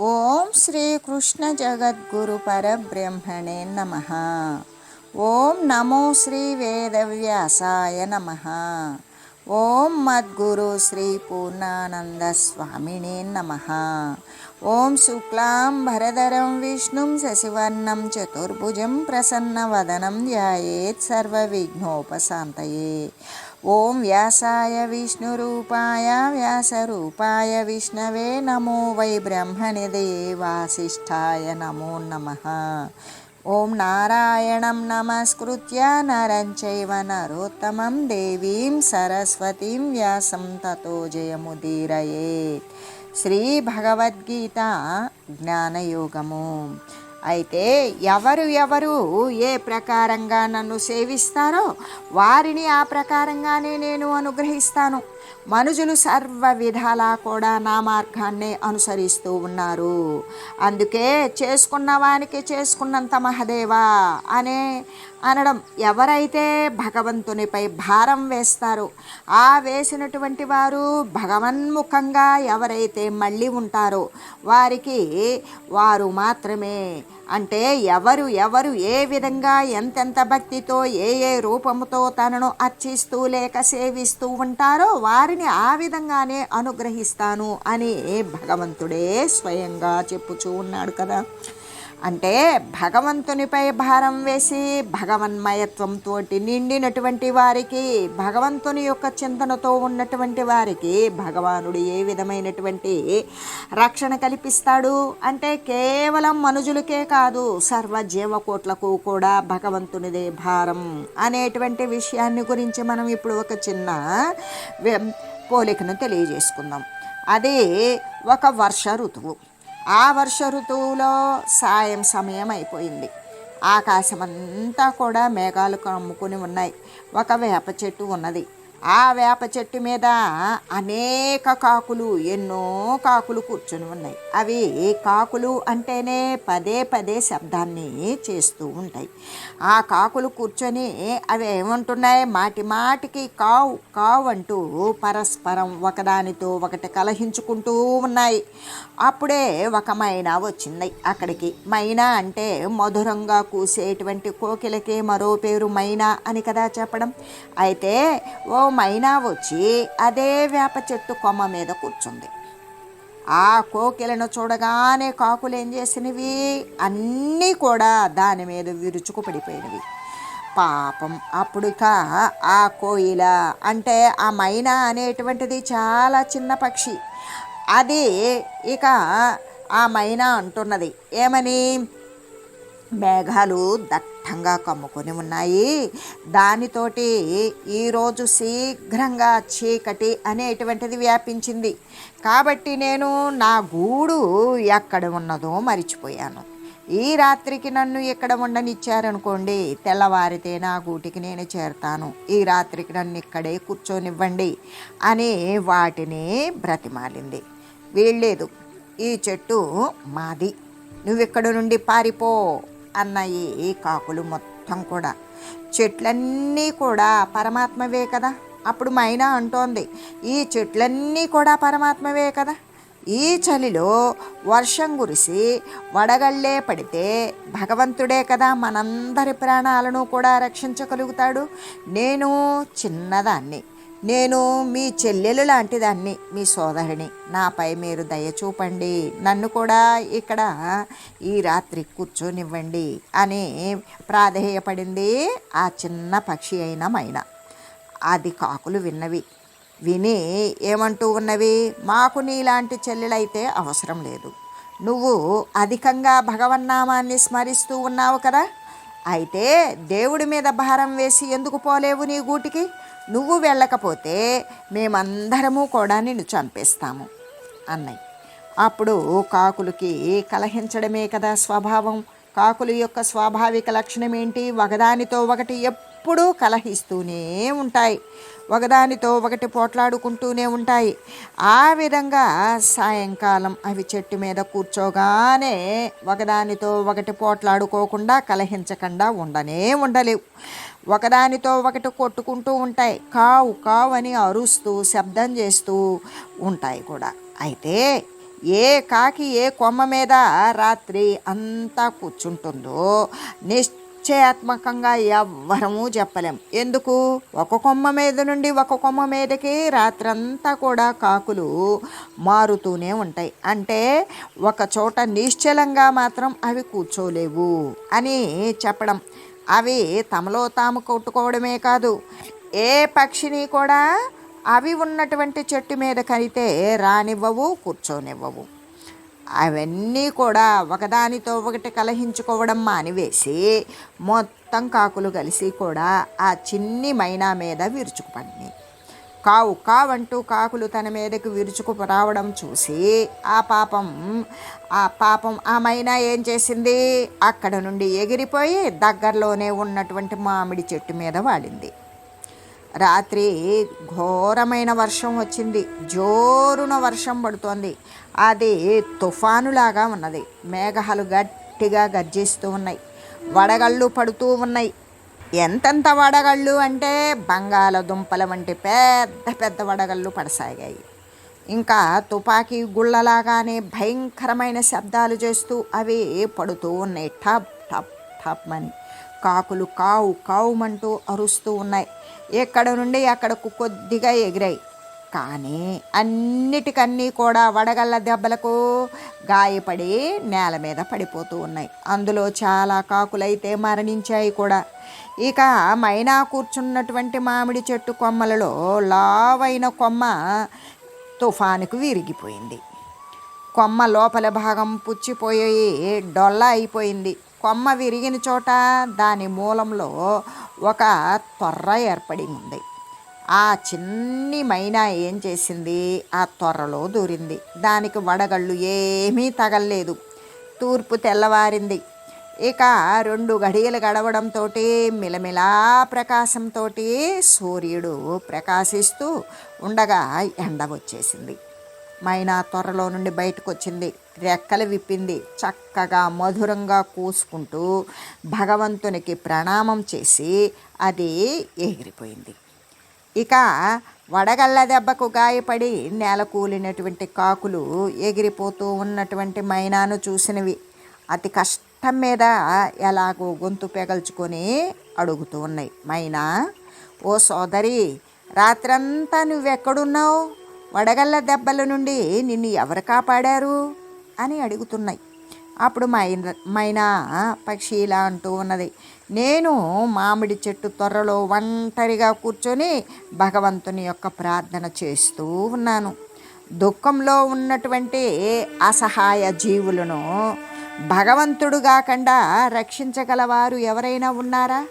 ఓం శ్రీ కృష్ణ జగద్గురు పరబ్రహ్మణే నమః. ఓం నమో శ్రీ వేదవ్యాసాయ నమః. ఓం మద్గురు శ్రీ పూర్ణానంద స్వామినే నమః. ఓం శుక్లాం భరధరం విష్ణుం శశివర్ణం చతుర్భుజం ప్రసన్నవదనం ధ్యాయేత్ సర్వవిఘ్నోపశాంతయే. ఓం వ్యాసాయ విష్ణురూపాయ వ్యాసరూపాయ విష్ణవే నమో వై బ్రహ్మనిధే వాసిష్ఠాయ నమో నమః. ఓం నారాయణం నమస్కృత్య నరం చైవ నరోత్తమం దేవీం సరస్వతీం వ్యాసం తతో జయముదీరయేత్. శ్రీ భగవద్గీత జ్ఞానయోగము. అయితే ఎవరు ఏ ప్రకారంగా నన్ను సేవిస్తారో వారిని ఆ ప్రకారంగానే నేను అనుగ్రహిస్తాను. మనుషులు సర్వ విధాలా కూడా నా మార్గాన్నే అనుసరిస్తూ ఉన్నారు. అందుకే చేసుకున్న వానికి చేసుకున్నంత మహదేవా అనే అనడం. ఎవరైతే భగవంతునిపై భారం వేస్తారో ఆ వేసినటువంటి వారు భగవన్ముఖంగా ఎవరైతే మళ్ళీ ఉంటారో వారికి వారు మాత్రమే, అంటే ఎవరు ఏ విధంగా ఎంతెంత భక్తితో ఏ రూపముతో తనను అర్చిస్తూ లేక సేవిస్తూ ఉంటారో వారిని ఆ విధంగానే అనుగ్రహిస్తాను అని భగవంతుడే స్వయంగా చెప్పుచూ ఉన్నాడు కదా. అంటే భగవంతునిపై భారం వేసి భగవన్మయత్వంతో నిండినటువంటి వారికి, భగవంతుని యొక్క చింతనతో ఉన్నటువంటి వారికి భగవానుడు ఏ విధమైనటువంటి రక్షణ కల్పిస్తాడు అంటే కేవలం మనుజులకే కాదు సర్వ జీవకోట్లకు కూడా భగవంతునిదే భారం అనేటువంటి విషయాన్ని గురించి మనం ఇప్పుడు ఒక చిన్న పోలికను తెలియజేసుకుందాం. అది ఒక వర్ష ఋతువు. ఆ వర్ష ఋతువులో సాయం సమయం అయిపోయింది. ఆకాశమంతా కూడా మేఘాలు కమ్ముకుని ఉన్నాయి. ఒక వేప చెట్టు ఉన్నది. ఆ వేప చెట్టు మీద అనేక కాకులు, ఎన్నో కాకులు కూర్చొని ఉన్నాయి. అవి కాకులు అంటేనే పదే శబ్దాన్ని చేస్తూ ఉంటాయి. ఆ కాకులు కూర్చొని అవి ఏమంటున్నాయి, మాటికి కావు కావు అంటూ పరస్పరం ఒకదానితో ఒకటి కలహించుకుంటూ ఉన్నాయి. అప్పుడే ఒక మైనా వచ్చింది అక్కడికి. మైనా అంటే మధురంగా కూసేటువంటి కోకిలకి మరో పేరు మైనా అని కదా చెప్పడం. అయితే ఓ మైనా వచ్చి అదే వేప చెట్టు కొమ్మ మీద కూర్చుంది. ఆ కోకిలను చూడగానే కాకులు ఏం చేసినవి, అన్నీ కూడా దాని మీద విరుచుకు పడిపోయినవి. పాపం అప్పుడుక ఆ కోయిల అంటే ఆ మైనా అనేటువంటిది చాలా చిన్న పక్షి. అది ఇక ఆ మైనా అంటున్నది ఏమని, మేఘాలు దట్టంగా కమ్ముకొని ఉన్నాయి, దానితోటి ఈరోజు శీఘ్రంగా చీకటి అనేటువంటిది వ్యాపించింది. కాబట్టి నేను నా గూడు ఎక్కడ ఉన్నదో మరిచిపోయాను. ఈ రాత్రికి నన్ను ఇక్కడ ఉండనిచ్చారనుకోండి, తెల్లవారితే నా గూటికి నేను చేరతాను. ఈ రాత్రికి నన్ను ఇక్కడే కూర్చోనివ్వండి అని వాటిని బ్రతిమాలింది. వీళ్ళేదు, ఈ చెట్టు మాది, నువ్విక్కడ నుండి పారిపో అన్నాయి ఈ కాకులు మొత్తం కూడా. చెట్లన్నీ కూడా పరమాత్మవే కదా. అప్పుడు మైనా అంటోంది, ఈ చెట్లన్నీ కూడా పరమాత్మవే కదా. ఈ చలిలో వర్షం కురిసి వడగళ్ళే పడితే భగవంతుడే కదా మనందరి ప్రాణాలను కూడా రక్షించగలుగుతాడు. నేను చిన్నదాన్ని, నేను మీ చెల్లెలు లాంటిదాన్ని, మీ సోదరిని, నాపై మీరు దయ చూపండి, నన్ను కూడా ఇక్కడ ఈ రాత్రి కూర్చోనివ్వండి అని ప్రాధేయపడింది ఆ చిన్న పక్షి అయిన మైనా. అది కాకులు విన్నవి. విని ఏమంటూ ఉన్నవి, మాకు నీలాంటి చెల్లెలైతే అవసరం లేదు, నువ్వు అధికంగా భగవన్నామాన్ని స్మరిస్తూ ఉన్నావు కదా, అయితే దేవుడి మీద భారం వేసి ఎందుకు పోలేవు నీ గూటికి, నువ్వు వెళ్ళకపోతే మేమందరము కూడా నిన్ను చంపేస్తాము అన్నాయి. అప్పుడు కాకులకి కలహించడమే కదా స్వభావం. కాకుల యొక్క స్వాభావిక లక్షణం ఏంటి, ఒకదానితో ఒకటి ఎప్పుడూ కలహిస్తూనే ఉంటాయి, ఒకదానితో ఒకటి పోట్లాడుకుంటూనే ఉంటాయి. ఆ విధంగా సాయంకాలం అవి చెట్టు మీద కూర్చోగానే ఒకదానితో ఒకటి పోట్లాడుకోకుండా కలహించకుండా ఉండలేవు. ఒకదానితో ఒకటి కొట్టుకుంటూ ఉంటాయి, కావు కావు అని అరుస్తూ శబ్దం చేస్తూ ఉంటాయి కూడా. అయితే ఏ కాకి ఏ కొమ్మ మీద రాత్రి అంతా కూర్చుంటుందో నిశ్చయాత్మకంగా ఎవ్వరము చెప్పలేం. ఎందుకు? ఒక కొమ్మ మీద నుండి ఒక కొమ్మ మీదకి రాత్రంతా కూడా కాకులు మారుతూనే ఉంటాయి. అంటే ఒక చోట నిశ్చలంగా మాత్రం అవి కూర్చోలేవు అని చెప్పడం. అవి తమలో తాము కొట్టుకోవడమే కాదు, ఏ పక్షిని కూడా అవి ఉన్నటువంటి చెట్టు మీదకైతే రానివ్వవు, కూర్చోనివ్వవు. అవన్నీ కూడా ఒకదానితో ఒకటి కలహించుకోవడం మానివేసి మొత్తం కాకులు కలిసి కూడా ఆ చిన్ని మైనా మీద విరుచుకుపడినాయి. కావు కావంటూ కాకులు తన మీదకి విరుచుకు రావడం చూసి పాపం ఆ మైనా ఏం చేసింది? అక్కడ నుండి ఎగిరిపోయి దగ్గరలోనే ఉన్నటువంటి మామిడి చెట్టు మీద వాడింది. రాత్రి ఘోరమైన వర్షం వచ్చింది. జోరున వర్షం పడుతోంది. అది తుఫానులాగా ఉన్నది. మేఘాలు గట్టిగా గర్జిస్తూ ఉన్నాయి. వడగళ్ళు పడుతూ ఉన్నాయి. ఎంతెంత వడగళ్ళు అంటే బంగాళదుంపల వంటి పెద్ద పెద్ద వడగళ్ళు పడసాగాయి. ఇంకా తుపాకీ గుళ్ళలాగానే భయంకరమైన శబ్దాలు చేస్తూ అవి పడుతూ ఉన్నాయి. టప్ టప్ టప్ అని కాకులు కావు కావుమంటూ అరుస్తూ ఉన్నాయి. ఎక్కడ నుండి అక్కడకు కొద్దిగా ఎగిరాయి. కానీ అన్నిటికన్నీ కూడా వడగళ్ళ దెబ్బలకు గాయపడి నేల మీద పడిపోతూ ఉన్నాయి. అందులో చాలా కాకులైతే మరణించాయి కూడా. ఇక మైనా కూర్చున్నటువంటి మామిడి చెట్టు కొమ్మలలో లావైన కొమ్మ తుఫానుకు విరిగిపోయింది. కొమ్మ లోపల భాగం పుచ్చిపోయి డొల్ల అయిపోయింది. కొమ్మ విరిగిన చోట దాని మూలంలో ఒక తొర్ర ఏర్పడి ఉంది. ఆ చిన్ని మైనా ఏం చేసింది? ఆ తొర్రలో దూరింది. దానికి వడగళ్ళు ఏమీ తగలలేదు. తూర్పు తెల్లవారింది. ఇక 2 గడియలు గడవడంతో మిలమిలా ప్రకాశంతో సూర్యుడు ప్రకాశిస్తూ ఉండగా ఎండ వచ్చేసింది. మైనా త్వరలో నుండి బయటకు వచ్చింది. రెక్కలు విప్పింది. చక్కగా మధురంగా కూసుకుంటూ భగవంతునికి ప్రణామం చేసి అది ఎగిరిపోయింది. ఇక వడగళ్ళ దెబ్బకు గాయపడి నేల కూలినటువంటి కాకులు ఎగిరిపోతూ ఉన్నటువంటి మైనాను చూసినవి అతి కష్టం మీద ఎలాగో గొంతు పెగల్చుకొని అడుగుతూ ఉన్నాయి. మైనా, ఓ సోదరి, రాత్రంతా నువ్వెక్కడున్నావు? వడగళ్ళ దెబ్బల నుండి నిన్ను ఎవరు కాపాడారు అని అడుగుతున్నాయి. అప్పుడు మైనా పక్షి ఇలా అంటూ ఉన్నది, నేను మామిడి చెట్టు త్వరలో ఒంటరిగా కూర్చొని భగవంతుని యొక్క ప్రార్థన చేస్తూ ఉన్నాను. దుఃఖంలో ఉన్నటువంటి అసహాయ జీవులను భగవంతుడు కాకుండా రక్షించగలవారు ఎవరైనా ఉన్నారా?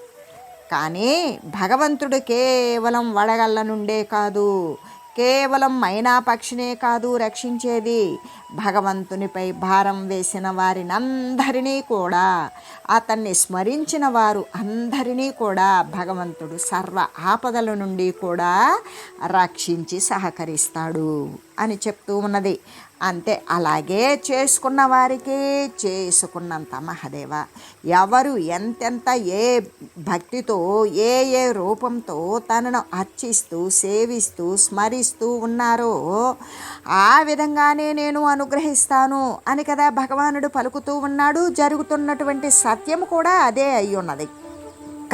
కానీ భగవంతుడు కేవలం వడగళ్ళ నుండే కాదు, కేవలం మైనా పక్షినే కాదు రక్షించేది, భగవంతునిపై భారం వేసిన వారిని అందరినీ కూడా, అతన్ని స్మరించిన వారు అందరినీ కూడా భగవంతుడు సర్వ ఆపదల నుండి కూడా రక్షించి సహకరిస్తాడు అని చెప్తూ ఉన్నది. అంతే, అలాగే చేసుకున్న వారికి చేసుకున్నంత మహదేవ. ఎవరు ఎంతెంత ఏ భక్తితో ఏ రూపంతో తనను అర్చిస్తూ సేవిస్తూ స్మరిస్తూ ఉన్నారో ఆ విధంగానే నేను అనుగ్రహిస్తాను అని కదా భగవానుడు పలుకుతూ ఉన్నాడు. జరుగుతున్నటువంటి సత్యం కూడా అదే అయి ఉన్నది.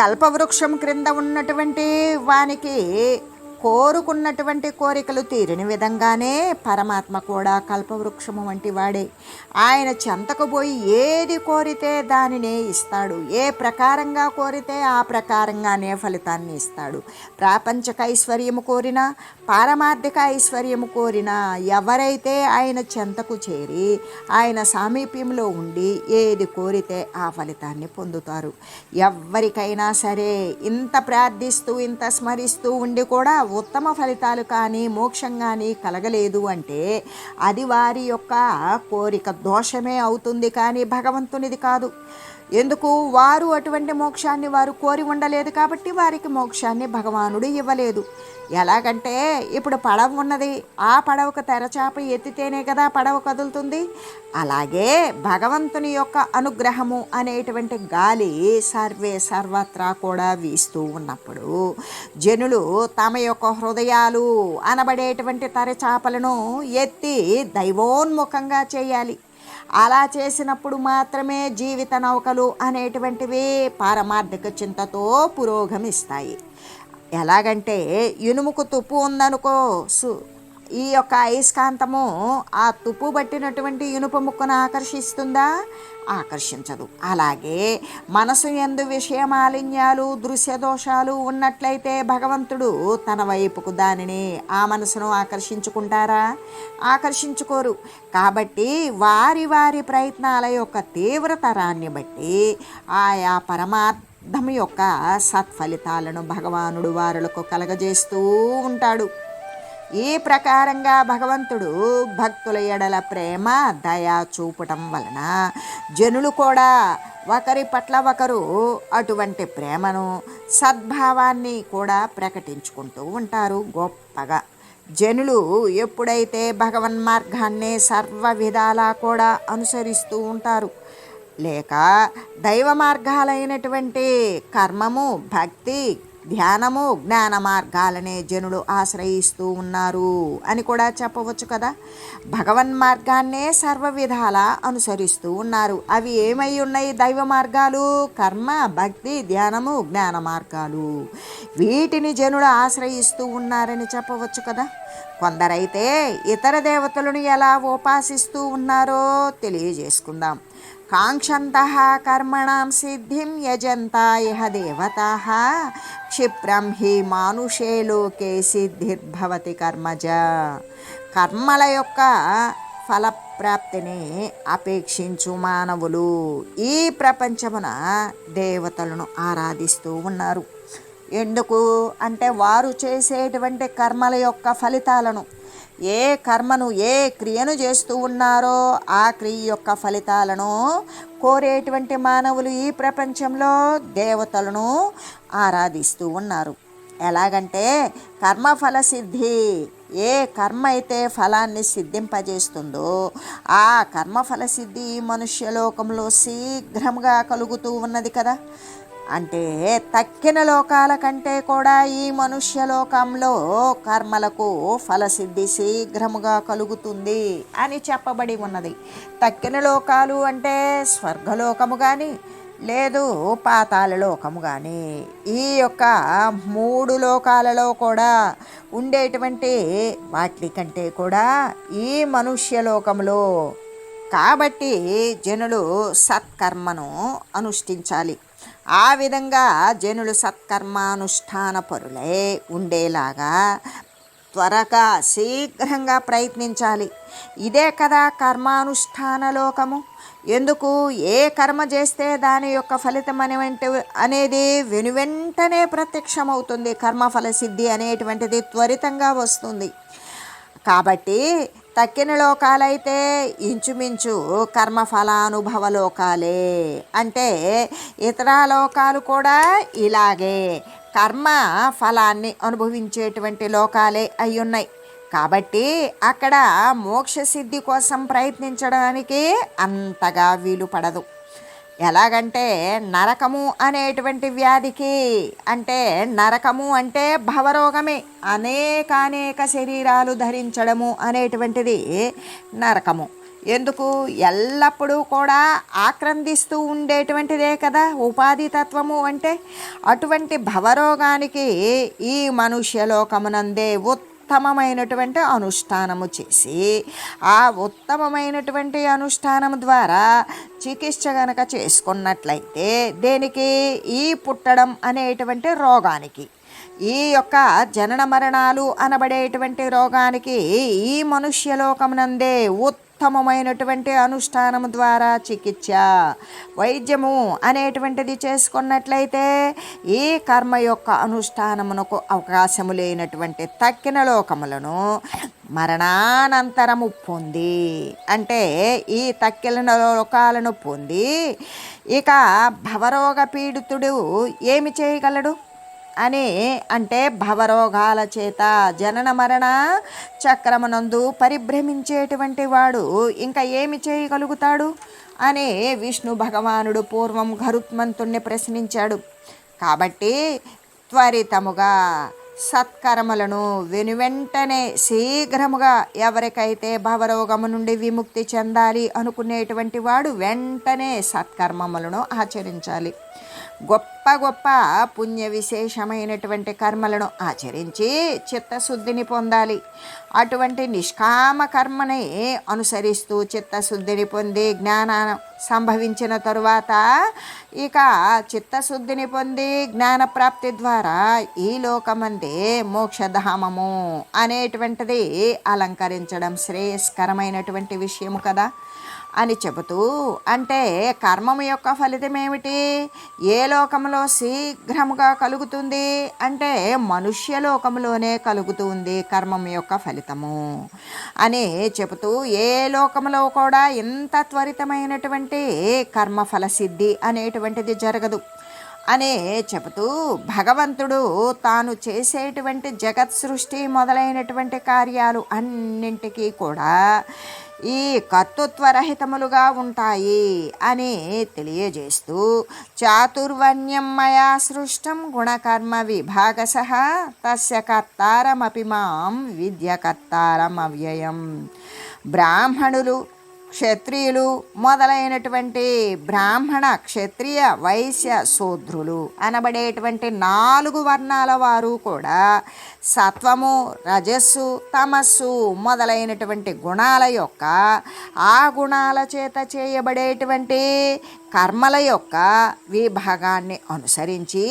కల్పవృక్షం క్రింద ఉన్నటువంటి వానికి కోరుకున్నటువంటి కోరికలు తీరిన విధంగానే పరమాత్మ కూడా కల్పవృక్షము వంటి వాడే. ఆయన చెంతకు పోయి ఏది కోరితే దానినే ఇస్తాడు. ఏ ప్రకారంగా కోరితే ఆ ప్రకారంగానే ఫలితాన్ని ఇస్తాడు. ప్రాపంచక ఐశ్వర్యము కోరినా పారమార్థిక ఐశ్వర్యము కోరినా ఎవరైతే ఆయన చెంతకు చేరి ఆయన సామీప్యంలో ఉండి ఏది కోరితే ఆ ఫలితాన్ని పొందుతారు. ఎవరికైనా సరే ఇంత ప్రార్థిస్తూ ఇంత స్మరిస్తూ ఉండి కూడా ఉత్తమ ఫలితాలు కానీ మోక్షం కానీ కలగలేదు అంటే అది వారి యొక్క కోరిక దోషమే అవుతుంది, కానీ భగవంతునిది కాదు. ఎందుకు? వారు అటువంటి మోక్షాన్ని వారు కోరి ఉండలేదు కాబట్టి వారికి మోక్షాన్ని భగవానుడు ఇవ్వలేదు. ఎలాగంటే ఇప్పుడు పడవ ఉన్నది, ఆ పడవకు తెరచాప ఎత్తితేనే కదా పడవ కదులుతుంది. అలాగే భగవంతుని యొక్క అనుగ్రహము అనేటువంటి గాలి సర్వత్రా కూడా వీస్తూ ఉన్నప్పుడు జనులు తమ యొక్క హృదయాలు అనబడేటువంటి తెరచాపలను ఎత్తి దైవోన్ముఖంగా చేయాలి. అలా చేసినప్పుడు మాత్రమే జీవిత నౌకలు అనేటువంటివి పారమార్థిక చింతతో పురోగమిస్తాయి. ఎలాగంటే ఇనుముకు తుప్పు ఉందనుకో, ఈ యొక్క అయస్కాంతము ఆ తుప్పు పట్టినటువంటి ఇనుప ముక్కను ఆకర్షిస్తుందా? ఆకర్షించదు. అలాగే మనసు యందు విషయ మాలిన్యాలు, దృశ్య దోషాలు ఉన్నట్లయితే భగవంతుడు తన వైపుకు దానిని, ఆ మనసును ఆకర్షించుకుంటారా? ఆకర్షించుకోరు. కాబట్టి వారి వారి ప్రయత్నాల యొక్క తీవ్రతరాన్ని బట్టి ఆయా పరమార్థం యొక్క సత్ఫలితాలను భగవానుడు వారులకు కలగజేస్తూ ఉంటాడు. ఈ ప్రకారంగా భగవంతుడు భక్తుల ఎడల ప్రేమ దయ చూపటం వలన జనులు కూడా ఒకరి పట్ల ఒకరు అటువంటి ప్రేమను, సద్భావాన్ని కూడా ప్రకటించుకుంటూ ఉంటారు గొప్పగా. జనులు ఎప్పుడైతే భగవన్ మార్గాన్ని సర్వ విధాలా కూడా అనుసరిస్తూ ఉంటారు, లేక దైవ మార్గాలైనటువంటి కర్మము, భక్తి, ధ్యానము, జ్ఞాన మార్గాలనే జనులు ఆశ్రయిస్తూ ఉన్నారు అని కూడా చెప్పవచ్చు కదా. భగవన్ మార్గాన్నే సర్వ విధాలా అనుసరిస్తూ ఉన్నారు. అవి ఏమై ఉన్నాయి? దైవ మార్గాలు, కర్మ, భక్తి, ధ్యానము, జ్ఞాన మార్గాలు. వీటిని జనులు ఆశ్రయిస్తూ ఉన్నారని చెప్పవచ్చు కదా. కొందరైతే ఇతర దేవతలను ఎలా ఉపాసిస్తూ ఉన్నారో తెలియజేసుకుందాం. కాంక్షంతః కర్మణాం సిద్ధిం యజంతా ఇహ దేవతాః క్షిప్రం హి మానుషే లోకే సిద్ధిర్భవతి కర్మజ. కర్మల యొక్క ఫలప్రాప్తిని అపేక్షించు మానవులు ఈ ప్రపంచమున దేవతలను ఆరాధిస్తూ ఉన్నారు. ఎందుకు అంటే వారు చేసేటువంటి కర్మల యొక్క ఫలితాలను, ఏ కర్మను, ఏ క్రియను చేస్తూ ఉన్నారో ఆ క్రియ యొక్క ఫలితాలను కోరేటువంటి మానవులు ఈ ప్రపంచంలో దేవతలను ఆరాధిస్తూ ఉన్నారు. ఎలాగంటే కర్మఫల సిద్ధి, ఏ కర్మ అయితే ఫలాన్ని సిద్ధింపజేస్తుందో ఆ కర్మఫల సిద్ధి ఈ మనుష్యలోకంలో శీఘ్రంగా కలుగుతూ ఉన్నది కదా. అంటే తక్కిన లోకాల కంటే కూడా ఈ మనుష్యలోకంలో కర్మలకు ఫలసిద్ధి శీఘ్రముగా కలుగుతుంది అని చెప్పబడి ఉన్నది. తక్కిన లోకాలు అంటే స్వర్గలోకము కానీ, లేదు పాతాళ లోకము కానీ, ఈ యొక్క 3 లోకాలలో కూడా ఉండేటువంటి వాటి కంటే కూడా ఈ మనుష్యలోకంలో కాబట్టి జనులు సత్కర్మను అనుష్ఠించాలి. ఆ విధంగా జనులు సత్కర్మానుష్ఠాన పరులై ఉండేలాగా త్వరగా శీఘ్రంగా ప్రయత్నించాలి. ఇదే కదా కర్మానుష్ఠాన లోకము. ఎందుకు? ఏ కర్మ చేస్తే దాని యొక్క ఫలితం అనేది వెనువెంటనే ప్రత్యక్షమవుతుంది. కర్మఫల సిద్ధి అనేటువంటిది త్వరితంగా వస్తుంది. కాబట్టి తక్కిన లోకాలైతే ఇంచుమించు కర్మఫలానుభవ లోకాలే. అంటే ఇతర లోకాలు కూడా ఇలాగే కర్మ ఫలాన్ని అనుభవించేటువంటి లోకాలే అయి ఉన్నాయి. కాబట్టి అక్కడ మోక్షసిద్ధి కోసం ప్రయత్నించడానికి అంతగా వీలు పడదు. ఎలాగంటే నరకము అనేటువంటి వ్యాధికి, అంటే నరకము అంటే భవరోగమే, అనేక శరీరాలు ధరించడము అనేటువంటిది నరకము. ఎందుకు? ఎల్లప్పుడూ కూడా ఆక్రందిస్తూ ఉండేటువంటిదే కదా ఉపాధి తత్వము అంటే. అటువంటి భవరోగానికి ఈ మనుష్యలోకమునందే ఉత్తమమైనటువంటి అనుష్ఠానము చేసి, ఆ ఉత్తమమైనటువంటి అనుష్ఠానం ద్వారా చికిత్స గనక చేసుకున్నట్లయితే దేనికి? ఈ పుట్టడం అనేటువంటి రోగానికి, ఈ యొక్క జనన మరణాలు అనబడేటువంటి రోగానికి ఈ మనుష్యలోకమునందే ఉత్తమమైనటువంటి అనుష్ఠానం ద్వారా చికిత్స, వైద్యము అనేటువంటిది చేసుకున్నట్లయితే ఈ కర్మ యొక్క అనుష్ఠానమునకు అవకాశము లేనటువంటి తక్కిన లోకములను మరణానంతరము పొంది, అంటే ఈ తక్కిన లోకాలను పొంది ఇక భవరోగ పీడితుడు ఏమి చేయగలడు? అని అంటే భవరోగాల చేత జనన మరణ చక్రమునందు పరిభ్రమించేటువంటి వాడు ఇంకా ఏమి చేయగలుగుతాడు అని విష్ణు భగవానుడు పూర్వం గరుత్మంతుణ్ణి ప్రశ్నించాడు. కాబట్టి త్వరితముగా సత్కర్మలను వెనువెంటనే శీఘ్రముగా ఎవరికైతే భవరోగము నుండి విముక్తి చెందాలి అనుకునేటువంటి వాడు వెంటనే సత్కర్మములను ఆచరించాలి. గొప్ప గొప్ప పుణ్య విశేషమైనటువంటి కర్మలను ఆచరించి చిత్తశుద్ధిని పొందాలి. అటువంటి నిష్కామ కర్మని అనుసరిస్తూ చిత్తశుద్ధిని పొంది జ్ఞానం సంభవించిన తరువాత ఇక చిత్తశుద్ధిని పొంది జ్ఞానప్రాప్తి ద్వారా ఈ లోకమందే మోక్షధామము అనేటువంటిది అలంకరించడం శ్రేయస్కరమైనటువంటి విషయము కదా అని చెబుతూ, అంటే కర్మము యొక్క ఫలితం ఏమిటి, ఏ లోకంలో శీఘ్రముగా కలుగుతుంది అంటే మనుష్యలోకంలోనే కలుగుతుంది కర్మము యొక్క ఫలితము అని చెబుతూ, ఏ లోకంలో కూడా ఇంత త్వరితమైనటువంటి కర్మఫల సిద్ధి అనేటువంటిది జరగదు అనే చెబుతూ, భగవంతుడు తాను చేసేటువంటి జగత్ సృష్టి మొదలైనటువంటి కార్యాలు అన్నింటికీ కూడా ఈ కర్తృత్వరహితములుగా ఉంటాయి అని తెలియజేస్తూ, చాతుర్వర్ణ్యం మయా సృష్టం గుణకర్మ విభాగశః తస్య కర్తారమపి మాం విద్యకర్తారం అవ్యయం. బ్రాహ్మణులు క్షత్రియులు మొదలైనటువంటి బ్రాహ్మణ క్షత్రియ వైశ్య శూద్రులు అనబడేటువంటి 4 వర్ణాల వారు కూడా సత్వము రజస్సు తమస్సు మొదలైనటువంటి గుణాల యొక్క ఆ గుణాల చేత చేయబడేటువంటి కర్మల యొక్క విభాగాన్ని అనుసరించి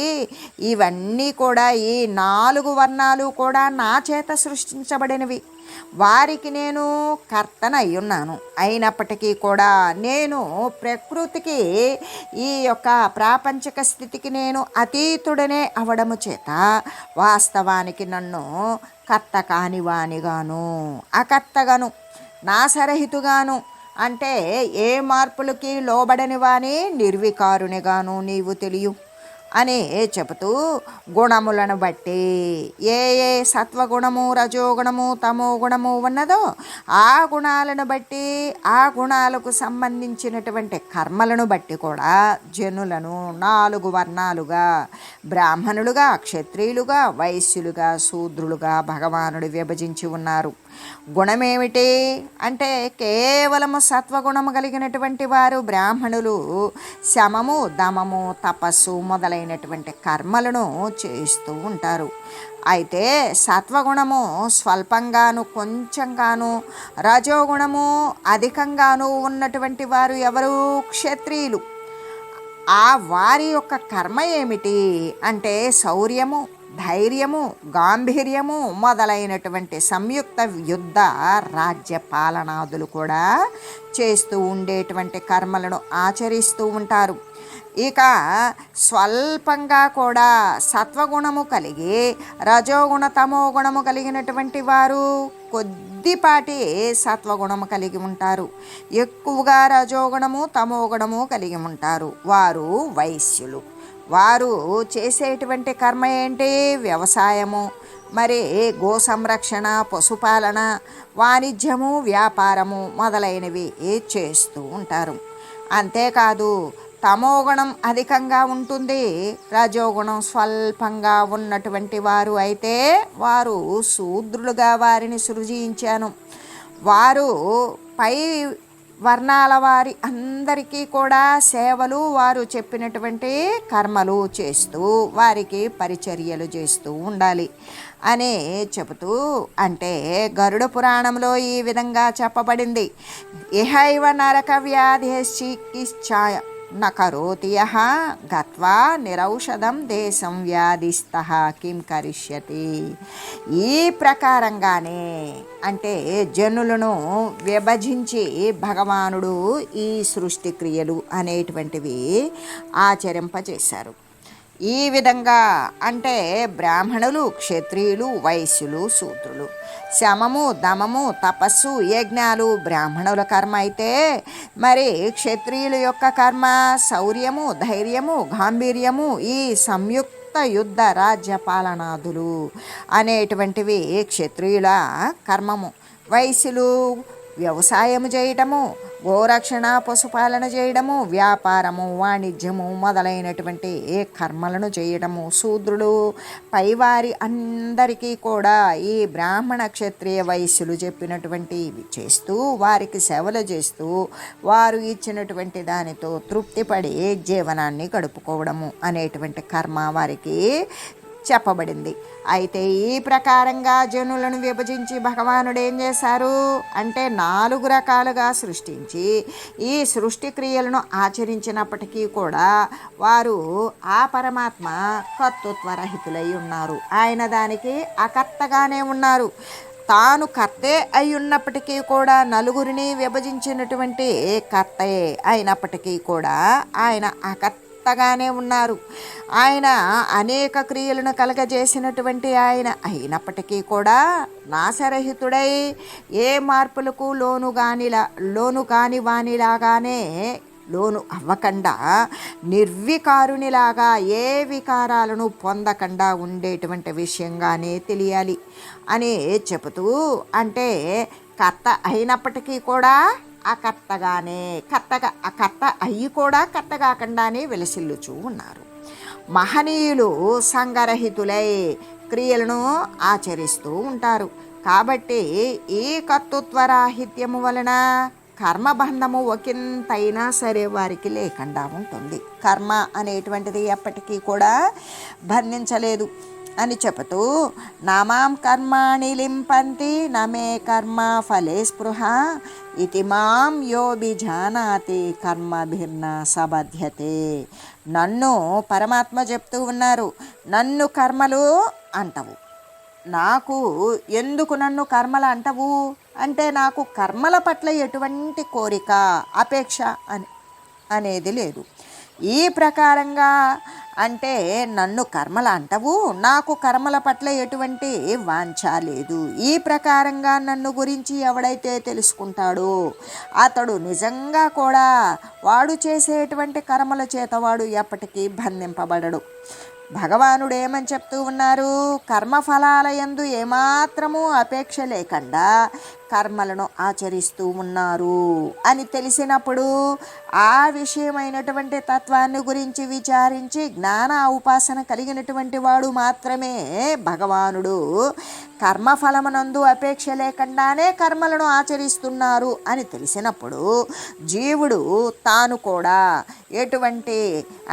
ఇవన్నీ కూడా ఈ 4 వర్ణాలు కూడా నా చేత సృష్టించబడినవి. వారికి నేను కర్తనయ్యున్నాను. అయినప్పటికీ కూడా నేను ప్రకృతికి ఈ యొక్క ప్రాపంచిక స్థితికి నేను అతీతుడనే అవడము చేత వాస్తవానికి నన్ను కర్త కానివానిగాను అకర్తగాను నాసరహితుగాను అంటే ఏ మార్పులకి లోబడని వాని నిర్వికారునిగాను నీవు తెలియు అని చెబుతూ, గుణములను బట్టి ఏ ఏ సత్వగుణము రజోగుణము తమో గుణము ఉన్నదో ఆ గుణాలను బట్టి ఆ గుణాలకు సంబంధించినటువంటి కర్మలను బట్టి కూడా జనులను 4 వర్ణాలుగా బ్రాహ్మణులుగా క్షత్రియులుగా వైశ్యులుగా శూద్రులుగా భగవానుడు విభజించి ఉన్నారు. గుణమేమిటి అంటే కేవలము సత్వగుణము కలిగినటువంటి వారు బ్రాహ్మణులు శమము దమము తపస్సు మొదలైనటువంటి కర్మలను చేస్తూ ఉంటారు. అయితే సత్వగుణము స్వల్పంగాను కొంచెంగాను రజోగుణము అధికంగాను ఉన్నటువంటి వారు ఎవరు క్షత్రియులు. ఆ వారి యొక్క కర్మ ఏమిటి అంటే శౌర్యము ధైర్యము గాంభీర్యము మొదలైనటువంటి సంయుక్త యుద్ధ రాజ్య పాలనాదులు కూడా చేస్తూ ఉండేటువంటి కర్మలను ఆచరిస్తూ ఉంటారు. ఇక స్వల్పంగా కూడా సత్వగుణము కలిగి రజోగుణ తమో గుణము కలిగినటువంటి వారు కొద్దిపాటి సత్వగుణము కలిగి ఉంటారు. ఎక్కువగా రజోగుణము తమో గుణము కలిగి ఉంటారు. వారు వైశ్యులు. వారు చేసేటువంటి కర్మ ఏంటి, వ్యవసాయము, మరి గో సంరక్షణ, పశుపాలన, వాణిజ్యము, వ్యాపారము మొదలైనవి చేస్తూ ఉంటారు. అంతేకాదు తమోగుణం అధికంగా ఉంటుంది, రజోగుణం స్వల్పంగా ఉన్నటువంటి వారు అయితే వారు శూద్రులుగా వారిని సృజించాను. వారు పై వర్ణాల వారి అందరికీ కూడా సేవలు వారు చెప్పినటువంటి కర్మలు చేస్తూ వారికి పరిచర్యలు చేస్తూ ఉండాలి అని చెబుతూ, అంటే గరుడ పురాణంలో ఈ విధంగా చెప్పబడింది. ఇహైవ నరక వ్యాధిశ్చికిత్సాయ నకరోతి యః గత్వా నిరౌషధం దేశం వ్యాధిస్థః కిం కరిష్యతి. ఈ ప్రకారంగానే అంటే జనులను విభజించి భగవానుడు ఈ సృష్టి క్రియలు అనేటువంటివి ఆచరింపజేశారు. ఈ విధంగా అంటే బ్రాహ్మణులు క్షత్రియులు వైశ్యులు శూద్రులు శమము దమము తపస్సు యజ్ఞాలు బ్రాహ్మణుల కర్మ అయితే, మరి క్షత్రియుల యొక్క కర్మ శౌర్యము ధైర్యము గాంభీర్యము ఈ సంయుక్త సమస్త యుద్ధ రాజ్య పాలనాదులు అనేటువంటివి క్షత్రియుల కర్మము. వైశ్యులు వ్యవసాయము చేయడము, గోరక్షణ, పశుపాలన చేయడము, వ్యాపారము, వాణిజ్యము మొదలైనటువంటి కర్మలను చేయడము. శూద్రులు పైవారి అందరికీ కూడా ఈ బ్రాహ్మణ క్షత్రియ వైశ్యులు చెప్పినటువంటి చేస్తూ, వారికి సేవలు చేస్తూ, వారు ఇచ్చినటువంటి దానితో తృప్తిపడి జీవనాన్ని గడుపుకోవడము అనేటువంటి కర్మ వారికి చెప్పబడింది. అయితే ఈ ప్రకారంగా జనులను విభజించి భగవానుడు ఏం చేశారు అంటే 4 రకాలుగా సృష్టించి ఈ సృష్టి క్రియలను ఆచరించినప్పటికీ కూడా వారు ఆ పరమాత్మ కర్తృత్వరహితులై ఉన్నారు. ఆయన దానికి అకర్తగానే ఉన్నారు. తాను కర్తే అయి ఉన్నప్పటికీ కూడా నలుగురిని విభజించినటువంటి కర్తే అయినప్పటికీ కూడా ఆయన అకర్తగానే ఉన్నారు. ఆయన అనేక క్రియలను కలగజేసినటువంటి ఆయన అయినప్పటికీ కూడా నాశరహితుడై ఏ మార్పులకు లోను కాని వానిలాగానే లోను అవ్వకుండా నిర్వికారునిలాగా ఏ వికారాలను పొందకుండా ఉండేటువంటి విషయంగానే తెలియాలి అని చెబుతూ, అంటే కర్త అయినప్పటికీ కూడా అకర్తగానే కర్త అయ్యి కూడా కర్త కాకుండానే వెలసిల్లుచూ ఉన్నారు. మహనీయులు సంగరహితులై క్రియలను ఆచరిస్తూ ఉంటారు. కాబట్టి ఈ కర్తృత్వరాహిత్యము వలన కర్మబంధము ఒకంతైనా సరే వారికి లేకుండా ఉంటుంది. కర్మ అనేటువంటిది ఎప్పటికీ కూడా బంధించలేదు అని చెబుతూ, నామాం కర్మాణి లింపంతి నమే కర్మ ఫలే స్పృహ ఇతి మాం యోభిజానాతి కర్మభిర్న సబధ్యతే. నన్ను పరమాత్మ చెప్తూ ఉన్నారు, నన్ను కర్మలు అంటవు. నాకు ఎందుకు నన్ను కర్మలు అంటవు అంటే నాకు కర్మల పట్ల ఎటువంటి కోరిక, అపేక్ష అనేది లేదు. ఈ ప్రకారంగా అంటే నన్ను కర్మలు అంటవు, నాకు కర్మల పట్ల ఎటువంటి వాంఛ లేదు. ఈ ప్రకారంగా నన్ను గురించి ఎవడైతే తెలుసుకుంటాడో అతడు నిజంగా కూడా వాడు చేసేటువంటి కర్మల చేత వాడు ఎప్పటికీ బంధింపబడడు. భగవానుడు ఏమని చెప్తూ ఉన్నారు, కర్మఫలాల యందు ఏమాత్రము అపేక్ష లేకుండా కర్మలను ఆచరిస్తూ ఉన్నారు అని తెలిసినప్పుడు ఆ విషయమైనటువంటి తత్వాన్ని గురించి విచారించి జ్ఞాన ఉపాసన కలిగినటువంటి వాడు మాత్రమే భగవానుడు కర్మఫలమునందు అపేక్ష లేకుండానే కర్మలను ఆచరిస్తున్నారు అని తెలిసినప్పుడు జీవుడు తాను కూడా ఎటువంటి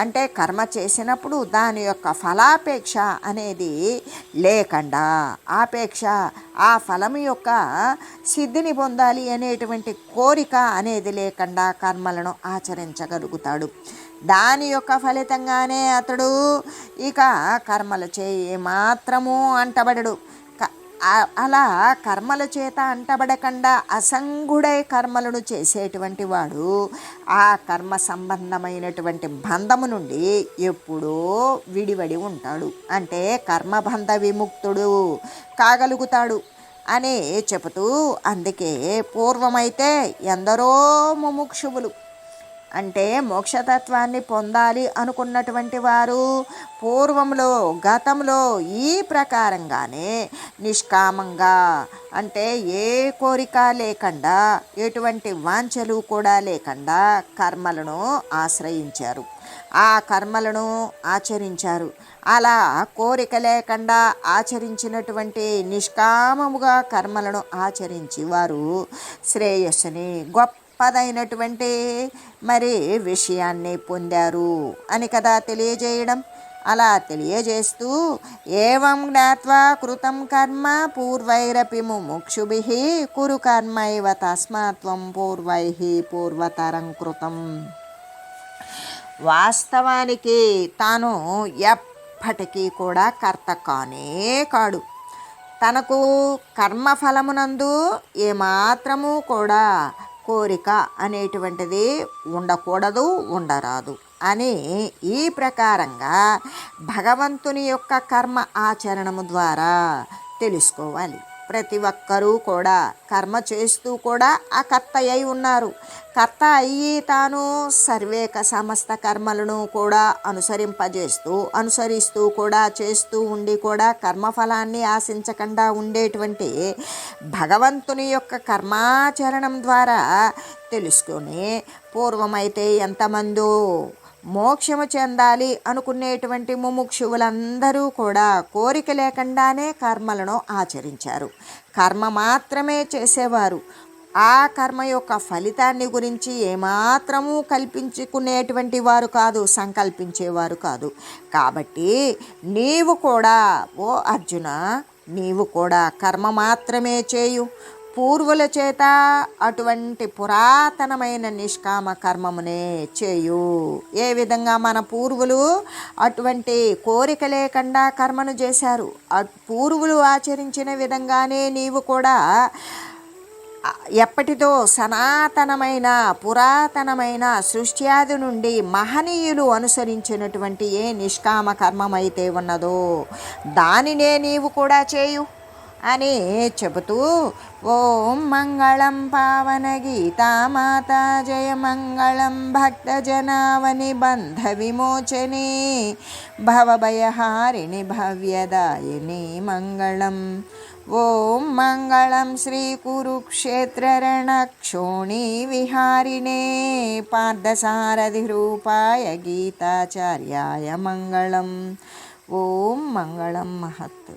అంటే కర్మ చేసినప్పుడు దాని యొక్క ఫలాపేక్ష అనేది లేకుండా, ఆపేక్ష ఆ ఫలము యొక్క సిద్ధిని పొందాలి అనేటువంటి కోరిక అనేది లేకుండా కర్మలను ఆచరించగలుగుతాడు. దాని యొక్క ఫలితంగానే అతడు ఇక కర్మలు చేయ మాత్రము అంటబడడు. అలా కర్మల చేత అంటబడకుండా అసంగుడై కర్మలను చేసేటువంటి వాడు ఆ కర్మ సంబంధమైనటువంటి బంధము నుండి ఎప్పుడో విడివడి ఉంటాడు. అంటే కర్మబంధ విముక్తుడు కాగలుగుతాడు అని చెబుతూ, అందుకే పూర్వమైతే ఎందరో ముముక్షువులు అంటే మోక్షతత్వాన్ని పొందాలి అనుకున్నటువంటి వారు పూర్వంలో గతంలో ఈ ప్రకారంగానే నిష్కామంగా అంటే ఏ కోరిక లేకుండా ఎటువంటి వాంఛలు కూడా లేకుండా కర్మలను ఆశ్రయించారు, ఆ కర్మలను ఆచరించారు. అలా కోరిక లేకుండా ఆచరించినటువంటి నిష్కామముగా కర్మలను ఆచరించి వారు శ్రేయస్సుని గొప్పదైనటువంటి మరి విషయాన్ని పొందారు అని కదా తెలియజేయడం. అలా తెలియజేస్తూ, ఏవం జ్ఞాత్వా కృతం కర్మ పూర్వైరపి ముముక్షుభిః కురు కర్మైవ తస్మాత్వం పూర్వైః పూర్వతరం కృతం. వాస్తవానికి తాను ఎప్పటికీ కూడా కర్త కానే కాడు. తనకు కర్మఫలమునందు ఏమాత్రము కూడా కోరిక అనేటువంటిది ఉండకూడదు, ఉండరాదు అని ఈ ప్రకారంగా భగవంతుని యొక్క కర్మ ఆచరణము ద్వారా తెలుసుకోవాలి. ప్రతి ఒక్కరూ కూడా కర్మ చేస్తూ కూడా ఆ కర్త అయి ఉన్నారు. కర్త అయ్యి తాను సర్వేక సమస్త కర్మలను కూడా అనుసరిస్తూ కూడా చేస్తూ ఉండి కూడా కర్మఫలాన్ని ఆశించకుండా ఉండేటువంటి భగవంతుని యొక్క కర్మాచరణం ద్వారా తెలుసుకొని, పూర్వమైతే ఎంతమందో మోక్షము చెందాలి అనుకునేటువంటి ముముక్షువులందరూ కూడా కోరిక లేకుండానే కర్మలను ఆచరించారు. కర్మ మాత్రమే చేసేవారు. ఆ కర్మ యొక్క ఫలితాన్ని గురించి ఏమాత్రము కల్పించుకునేటువంటి వారు కాదు, సంకల్పించేవారు కాదు. కాబట్టి నీవు కూడా ఓ అర్జున, నీవు కూడా కర్మ మాత్రమే చేయు. పూర్వుల చేత అటువంటి పురాతనమైన నిష్కామ కర్మమునే చేయు. ఏ విధంగా మన పూర్వులు అటువంటి కోరిక లేకుండా కర్మను చేశారు, పూర్వులు ఆచరించిన విధంగానే నీవు కూడా ఎప్పటిదో సనాతనమైన పురాతనమైన సృష్ట్యాది నుండి మహనీయులు అనుసరించినటువంటి ఏ నిష్కామ కర్మమైతే ఉన్నదో దానినే నీవు కూడా చేయు అని చెబుతూ, ఓం మంగళం పావన గీతామాత, జయ మంగళం భక్తజనావని బంధ విమోచనే, భవభయహారిణి భవ్యదాయిని మంగళం. ఓం మంగళం శ్రీ కురుక్షేత్ర రణక్షోణి విహారిణే, పార్థసారథి రూపాయ గీతాచార్యాయ మంగళం. ఓం మంగళం మహత్.